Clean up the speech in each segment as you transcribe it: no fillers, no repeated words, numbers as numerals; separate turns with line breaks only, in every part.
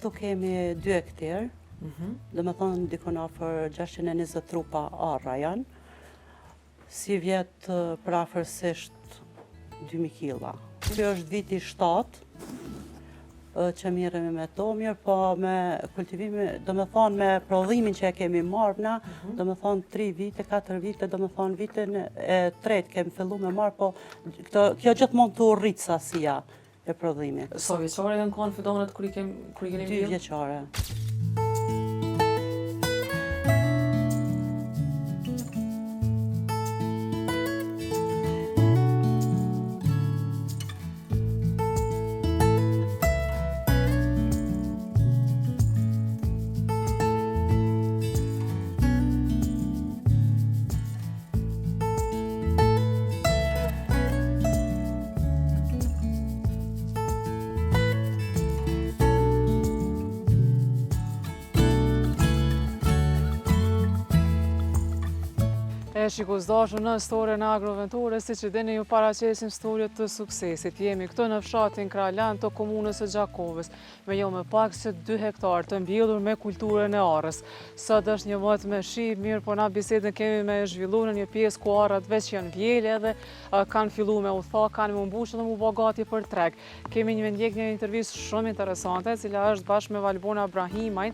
Këtu kemi 2 hektar, dhe me thonë dikon afër 620 trupa arra janë, si vjetë për afërsisht 2000 kila. Kjo është viti 7, që mirëmi me to, mirë po me kultivimi, do me thonë me prodhimin që e kemi marrë na, do me thonë 3 vite, 4 vite, do me thonë vitin e tretë kemi fillu me marrë, po kjo gjithmonë të urritë sasia e prodhimit.
Sa vjeçare kanë qenë fidonet kur i keni
2 vjeçare.
Shiko zdashëm në historinë agroventore, si që dini ju paraqesim historit të suksesit. Jemi këtu në fshatin Kralan të komunës së Gjakovës, me jo më pak se 2 hektar të mbjellur me kulturën e arrës. Sot është një vot me shi, mirë po na bisedën kemi me zhvillu në një pjesë ku arrat veç janë vjellë edhe kanë fillu me u tha, kanë me mbushë dhe mu bë gati për treg. Kemi një ndjek një intervistë shumë interesante, cila është bashkë me Valbona Brahimajn.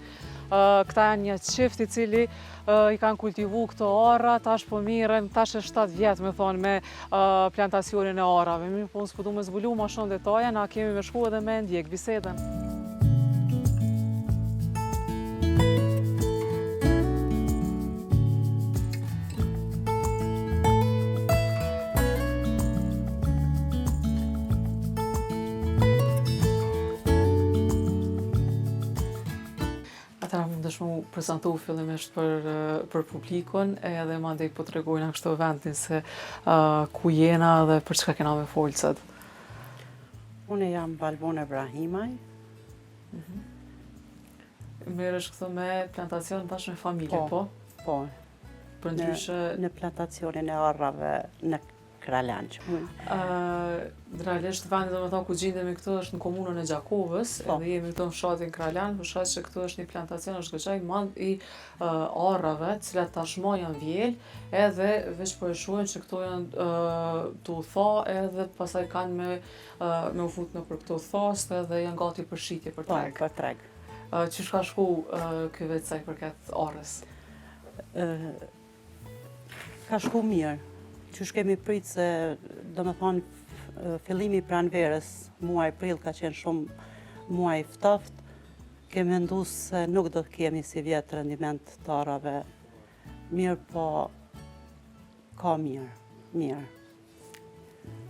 Këta janë një qift i cili i kanë kultivu këto arra, tash po mirën, tash e 7 vjetë me thonë me plantacionin e arrave. Mirë po nësë përdu me zbulu ma shumë detaje, na kemi me shku edhe me ndjek bisedën. Mundesh mu prezentu fillimisht për publikun edhe mandej po të regojna kështu vendin se ku jena dhe për çka kena me folcet.
Unë jam Valbona Brahimaj.
Merresh këtu me plantacion bashkë me familje, po?
Po.
Për ndryshe...
Në plantacionin e arrave në Kralan.
Realisht vendi do me thonë ku gjindemi këtu është në komunën e Gjakovës, edhe jemi këtu në fshatin Kralan, për shkak që këtu është një plantacion është goxha i madh i arrave, të cilat tashmë janë vjellë, edhe veç po e shohim që këto janë të u tha edhe pastaj kanë me u fut në për këto thast edhe janë gati për shitje për treg.
Për treg.
Qysh ka shku ky vit sa i përket arrës?
Ka shku mirë. Qysh kemi pritë se, do me thonë, fillimi pranverës, muaj prill ka qenë shumë muaj ftoft, kemi mendu se nuk do të kemi si vjetë rendiment të arrave. Mirë po, ka mirë.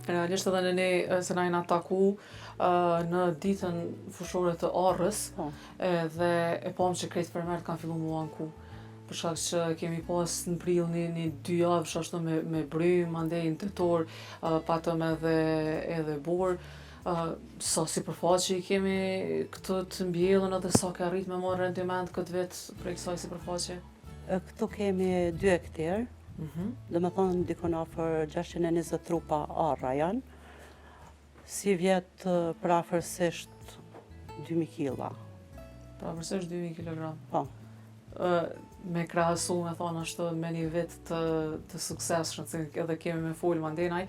Realisht edhe në ne, se na jena taku në ditën fushore të arrës, dhe e pam që krejt fermerët kanë fillu mu anku. Për shkak që kemi pas në prill një 2 javë shashtu me bry, mandej në tetor, patëm edhe borë. Sa sipërfaqe i kemi këtë të mbjellën edhe sa ka arrit me marrë rendiment këtë vit prej kësaj sipërfaqe?
Këtu kemi 2 hektar, dhe me thonë dikon afër 620 trupa arra janë, si vjetë për afërsisht 2000 kila.
Për afërsisht 2000 kilogram?
Po.
Me krahasu me thonë ashtu me një vit të suksesshëm, se edhe kemi me folë mandenaj,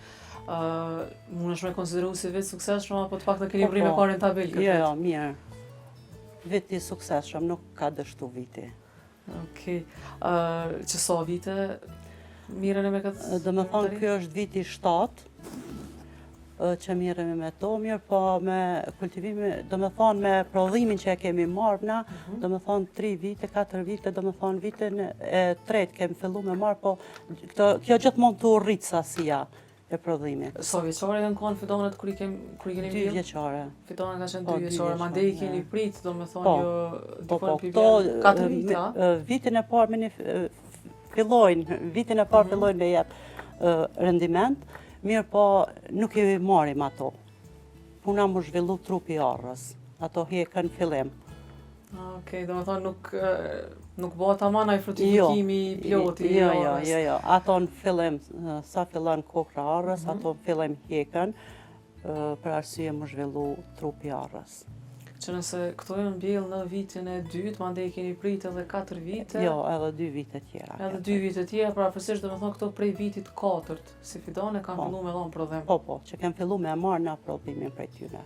mundesh me konsideru si vit suksesshëm, apo të pak të keni vri me parë në tabel këtë vit?
Jo, mirë. Viti suksesshëm, nuk ka dështu viti.
Okej. Që sa vite mirën e me këtë?
Do me thonë kjo është viti 7, që mirëmi me to, mirë po me kultivimi, do me thonë me prodhimin që e kemi marrë na, do me thonë 3 vite, 4 vite, do me thonë vitin e tretë kemi fillu me marrë, po kjo gjithmonë të urritë sasia e prodhimit.
Sa vjeçare kanë qenë fidonet kur i keni mbjellë?
2 vjeçare.
Fidonet kanë qenë 2 vjeçare, mandej i keni prit, do me thonë jo dikon pivjen 4 vite, a?
Vitin e parë fillojnë me jep rendiment, mirë po nuk i marim ato. Puna më zhvillu trupi arrës, ato hekën fillim.
Okej, do me thonë nuk bëhet tamam ai frutifikimi i ploti i arrës.
Jo, ato në fillim, sa fillon kokra arrës, ato në fillim hekën, për arsye më zhvillu trupi arrës.
Që nëse këto janë mbjellë në vitin e dytë, mandej keni prit edhe 4 vite.
Jo, edhe 2 vite tjera.
Edhe 2 vite tjera, pra përgjithsisht do të thonë këto prej vitit 4, si fidane kanë fillu me dhënë prodhim.
Po, që kem fillu me marrë në prodhimin prej tyre.